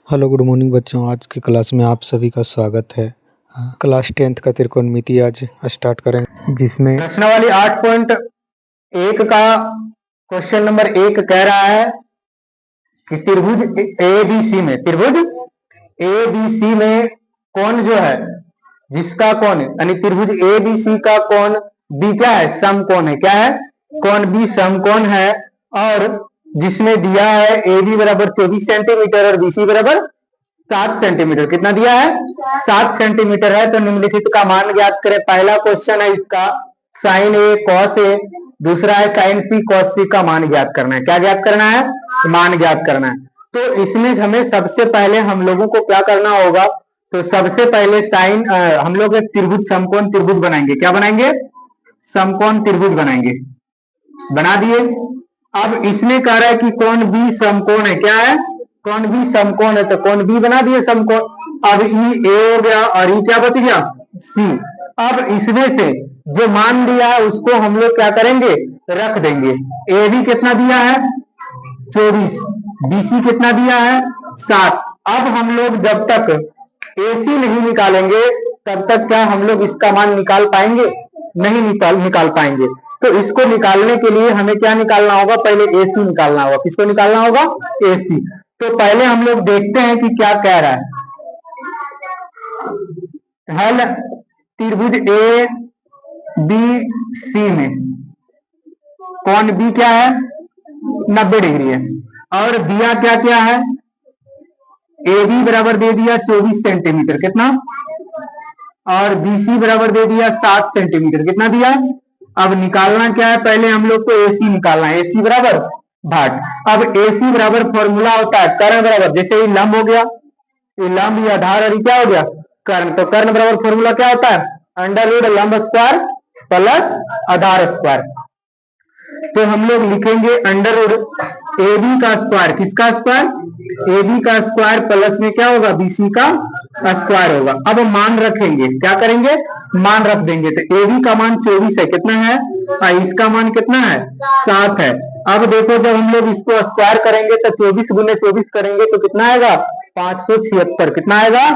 Hello good morning बच्चों। आज की क्लास में आप सभी का स्वागत है। क्लास 10th का त्रिकोणमिति आज स्टार्ट करेंगे, जिसमें प्रश्नावली 8.1 का क्वेश्चन नंबर 1 कह रहा है कि त्रिभुज एबीसी में कौन जो है जिसका कोण यानी त्रिभुज एबीसी का कोण बी क्या है, समकोण है। क्या है? कोण बी समकोण है। और जिसमें दिया है ए बी बराबर 24 सेंटीमीटर और बीसी बराबर 7 सेंटीमीटर। कितना दिया है? 7 सेंटीमीटर है। तो निम्नलिखित का मान ज्ञात करें। पहला क्वेश्चन है इसका साइन ए कॉस ए, दूसरा है साइन सी कॉस सी का मान ज्ञात करना है। क्या ज्ञात करना है? मान ज्ञात करना है। तो इसमें हमें सबसे पहले हम लोगों को क्या करना होगा, तो सबसे पहले साइन हम लोग एक त्रिभुज समकोण त्रिभुज बनाएंगे। क्या बनाएंगे? समकोण त्रिभुज बनाएंगे। बना दिए। अब इसमें कह रहा है कि कोण बी समकोण है। क्या है? कोण बी समकोण है। तो कोण बी बना दिए समकोण। अब ई ए हो गया और ई क्या बच गया? सी। अब इसमें से जो मान दिया है उसको हम लोग क्या करेंगे? रख देंगे। ए बी कितना दिया है? 24। बीसी कितना दिया है? 7। अब हम लोग जब तक एसी नहीं निकालेंगे तब तक क्या हम लोग इसका मान निकाल पाएंगे? नहीं निकाल पाएंगे। तो इसको निकालने के लिए हमें क्या निकालना होगा? पहले एसी निकालना होगा। किसको निकालना होगा? एसी। तो पहले हम लोग देखते हैं कि क्या कह रहा है। हल त्रिभुज ए बी सी में कोण बी क्या है? 90 डिग्री है। और दिया क्या क्या है? ए बी बराबर दे दिया 24 सेंटीमीटर। कितना? और बीसी बराबर दे दिया 7 सेंटीमीटर। कितना दिया? अब निकालना क्या है? पहले हम लोग को एसी निकालना है। एसी बराबर भाग। अब एसी बराबर फॉर्मूला होता है कर्ण बराबर, जैसे ये लंब हो गया, ये लंब, ये आधार और ये क्या हो गया? कर्ण। तो कर्ण बराबर फॉर्मूला क्या होता है? अंडर रूट लंब स्क्वायर प्लस आधार स्क्वायर। तो हम लोग लिखेंगे अंडर रूट ए बी का स्क्वायर। किसका स्क्वायर? ए बी का स्क्वायर प्लस में क्या होगा? बीसी का स्क्वायर होगा। अब मान रखेंगे। क्या करेंगे? मान रख देंगे। तो ए बी का मान 24 है। कितना है? इसका मान कितना है? 7 है। अब देखो जब हम लोग इसको स्क्वायर करेंगे तो 24 गुने 24 करेंगे तो कितना आएगा? 576। कितना आएगा?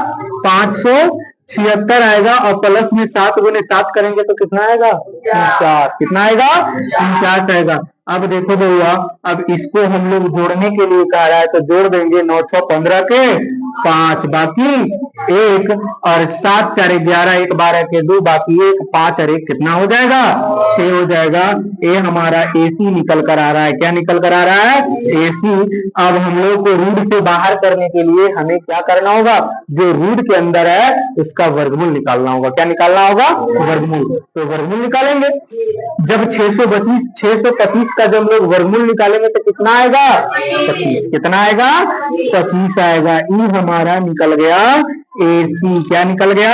576 आएगा। और प्लस में 7 गुने 7 करेंगे तो कितना आएगा? 49। कितना आएगा? 49 आएगा। अब देखो भैया, अब इसको हम लोग जोड़ने के लिए कह रहा है तो जोड़ देंगे 915 के 5 बाकी 1 और 7 4 11 1 12 के 2 बाकी 1 5 और 1 कितना हो जाएगा? 6 हो जाएगा। ये हमारा एसी निकल कर आ रहा है। क्या निकल कर आ रहा है? एसी। अब हम लोग को रूट से बाहर करने के लिए हमें क्या करना होगा? जो रूट के अंदर है उसका वर्गमूल निकालना होगा। क्या निकालना होगा? वर्गमूल। तो वर्गमूल निकालेंगे। जब 625 का जब लोग वर्गमूल निकालेंगे तो कितना आएगा? 25। कितना आएगा? 25 आएगा। ई हमारा निकल गया एसी। क्या निकल गया?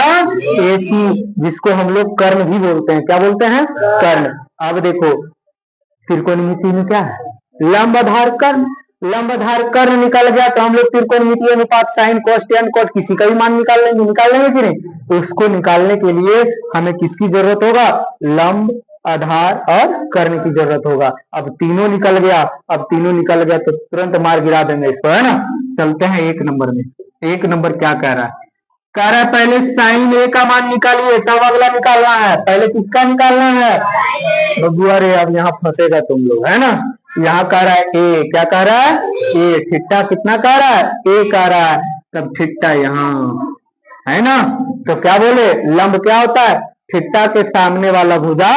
एसी, जिसको हम लोग कर्ण भी बोलते हैं। क्या बोलते हैं? कर्ण। अब देखो त्रिकोणमिति में क्या है? लंब आधार कर्ण। लंब आधार कर्ण निकल गया तो हम लोग त्रिकोणमिति अनुपात साइन कोस टेन कोट किसी का भी मान निकाल लेंगे कि नहीं? उसको निकालने के लिए हमें किसकी जरूरत होगा? लंब, आधार और कर्ण की जरूरत होगा। अब तीनों निकल गया। अब तीनों निकल गया तो तुरंत मार गिरा देंगे इसको, है ना। चलते हैं 1 नंबर में। 1 नंबर क्या कह रहा है? कह रहा है पहले साइन ए का मान निकालिए तब अगला निकालना है। पहले किसका निकालना है? बबुआ रे, अब यहाँ फंसेगा तुम लोग, है ना। यहाँ कह रहा है ए। क्या कह रहा है? ए। थीटा कितना कह रहा है? ए कह रहा है। तब थीटा यहाँ, है ना। तो क्या बोले? लंब क्या होता है? थीटा के सामने वाला भुजा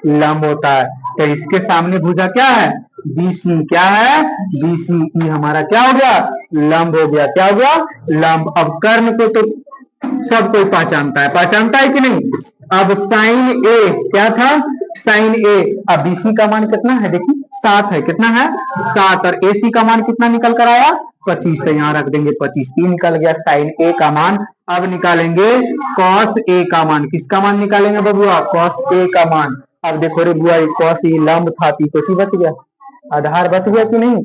लंब होता है। तो इसके सामने भुजा क्या है? बीसी। क्या है? बीसी। ई हमारा क्या हो गया? लंब हो गया। क्या हो गया? लंब। अब कर्ण को तो सब कोई पहचानता है कि नहीं? अब साइन ए क्या था? साइन ए। अब बीसी का मान कितना है? देखिए 7 है। कितना है? 7। और एसी का मान कितना निकल कर आया? 25। तो यहाँ रख देंगे 25। ई निकल गया साइन ए का मान। अब निकालेंगे कॉस ए का मान। किसका मान निकालेंगे बबुआ? कॉस ए का मान। अब देखो रे बुआ, कॉस ए लंब था तो बच गया, आधार बच गया कि नहीं?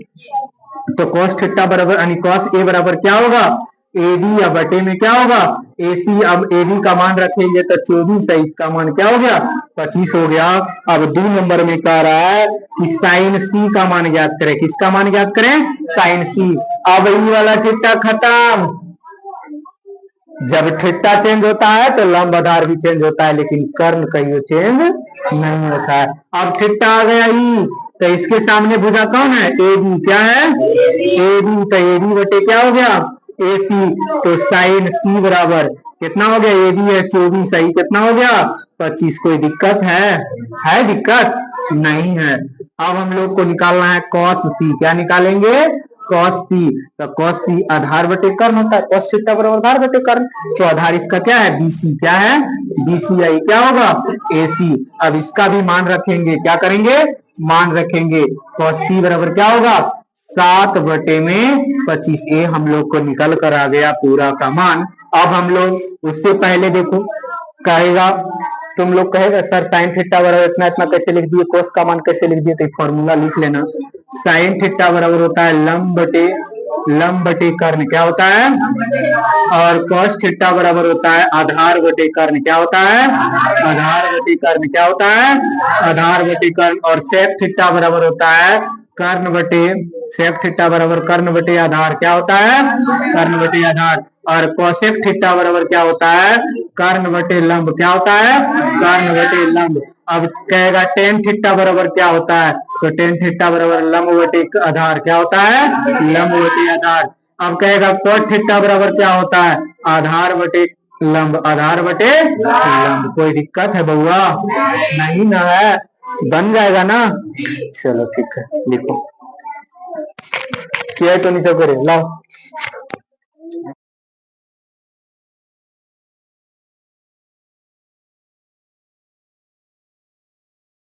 तो कॉस थीटा बराबर यानी कॉस ए बराबर क्या होगा? एबी या बटे में क्या होगा एसी। अब एबी का मान रखेंगे तो 24 है, इसका मान क्या हो गया 25 हो गया। अब 2 नंबर में कह रहा है कि साइन सी का मान ज्ञात करें। किसका मान ज्ञात करें साइन सी। अब ये वाला थीटा खत्म। जब थीटा चेंज होता है तो लंब आधार भी चेंज होता है, लेकिन कर्ण कहीं चेंज नहीं होता है। अब थीटा आ गया ई, तो इसके सामने भुजा कौन है ए बी। क्या है ए बी। तो ए बी बटे क्या हो गया ए सी। तो साइन सी बराबर कितना हो गया ए बी है 24, सही कितना हो गया 25। कोई दिक्कत है दिक्कत नहीं है। अब हम लोग को निकालना है कॉस सी। क्या निकालेंगे कॉस सी। तो कॉस सी आधार बटे कर्ण होता है, कॉस थीटा बराबर आधार बटे कर्ण। तो आधार इसका क्या है बीसी। क्या है बीसी। आई क्या होगा एसी। अब इसका भी मान रखेंगे, क्या करेंगे मान रखेंगे। कॉस सी बराबर क्या होगा 7 बटे में 25। ये हम लोग को निकल कर आ गया पूरा का मान। अब हम लोग उससे पहले देखो कहेगा, तुम लोग कहेगा सर साइन थीटा बराबर इतना इतना कैसे लिख दिए, कोस का मान कैसे लिख दिए। तो फॉर्मूला लिख लेना। साइन थीटा बराबर होता है लंब बटे कर्ण। क्या होता है और कॉस थीटा बराबर होता है आधार बटे कर्ण। क्या होता है आधार बटे कर्ण। क्या होता है आधार बटे कर्ण। और सेक थीटा बराबर होता है कर्ण बटे सेक थीटा बराबर कर्ण बटे आधार। क्या होता है कर्ण बटे आधार। और कोसेक थीटा बराबर क्या होता है कर्ण बटे लंब। क्या होता है कर्ण बटे लंब। अब कहेगा टेन थीटा बराबर क्या होता है, तो टेन थीटा बराबर लंब बटे आधार। क्या होता है लंब बटे आधार। अब कहेगा कोट थीटा बराबर क्या होता है आधार बटे लंब। आधार बटे लंब। कोई दिक्कत है बउआ नहीं ना है, बन जाएगा ना। चलो ठीक है लिखो। किया तो नहीं सब करे लाओ।